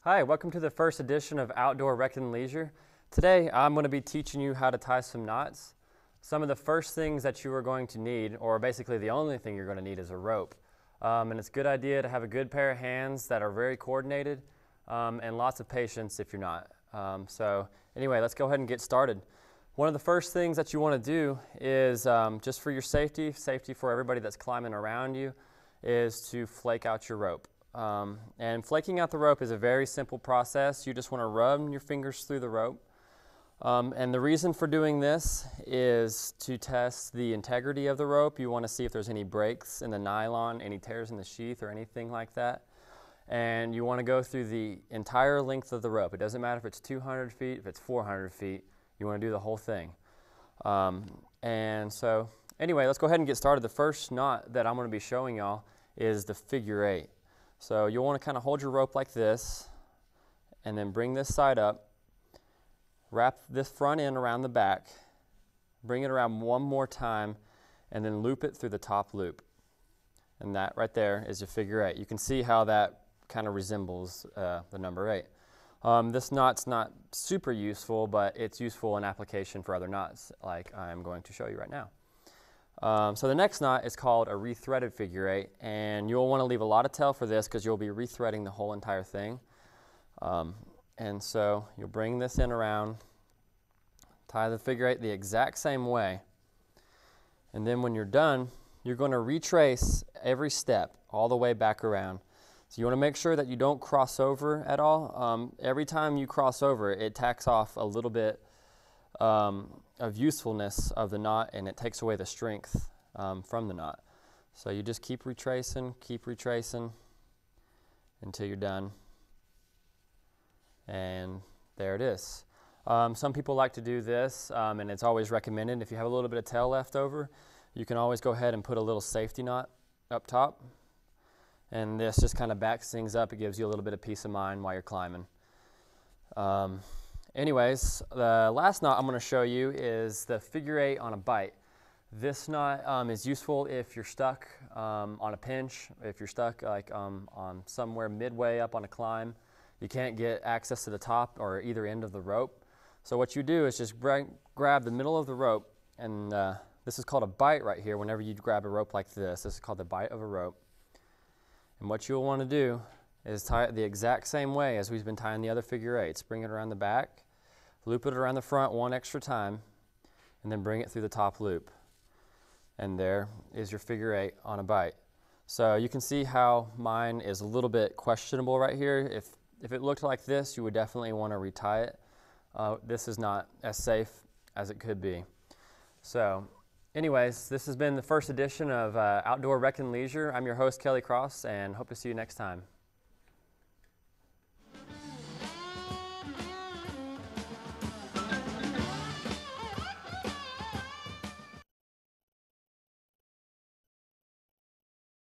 Hi, welcome to the first edition of Outdoor Rec and Leisure. Today I'm going to be teaching you how to tie some knots. Some of the first things that you are going to need, or basically the only thing you're going to need, is a rope. And it's a good idea to have a good pair of hands that are very coordinated and lots of patience if you're not. So anyway, let's go ahead and get started. One of the first things that you want to do is, just for your safety for everybody that's climbing around you, is to flake out your rope. And flaking out the rope is a very simple process. You just want to run your fingers through the rope. And the reason for doing this is to test the integrity of the rope. You want to see if there's any breaks in the nylon, any tears in the sheath, or anything like that. And you want to go through the entire length of the rope. It doesn't matter if it's 200 feet, if it's 400 feet. You want to do the whole thing. And so anyway, let's go ahead and get started. The first knot that I'm going to be showing y'all is the figure 8. So you'll want to kind of hold your rope like this and then bring this side up, wrap this front end around the back, bring it around one more time, and then loop it through the top loop. And that right there is your figure 8. You can see how that kind of resembles the number 8. This knot's not super useful, but it's useful in application for other knots like I'm going to show you right now. So the next knot is called a rethreaded figure 8, and you'll want to leave a lot of tail for this because you'll be rethreading the whole entire thing. And so you'll bring this in around, tie the figure 8 the exact same way, and then when you're done, you're going to retrace every step all the way back around. So you want to make sure that you don't cross over at all. Every time you cross over, it tacks off a little bit of usefulness of the knot, and it takes away the strength from the knot. So you just keep retracing until you're done, and there it is. Some people like to do this, and it's always recommended if you have a little bit of tail left over, you can always go ahead and put a little safety knot up top, and this just kind of backs things up. It gives you a little bit of peace of mind while you're climbing. Anyways, the last knot I'm going to show you is the figure 8 on a bite. This knot is useful if you're stuck on a pinch, if you're stuck like on somewhere midway up on a climb. You can't get access to the top or either end of the rope. So what you do is just grab the middle of the rope, and this is called a bite right here. Whenever you grab a rope like this is called the bite of a rope. And what you'll want to do is tie it the exact same way as we've been tying the other figure 8s. Bring it around the back, loop it around the front one extra time, and then bring it through the top loop. And there is your figure 8 on a bite. So you can see how mine is a little bit questionable right here. If it looked like this, you would definitely want to retie it. This is not as safe as it could be. So anyways, this has been the first edition of Outdoor Rec and Leisure. I'm your host, Kelly Cross, and hope to see you next time.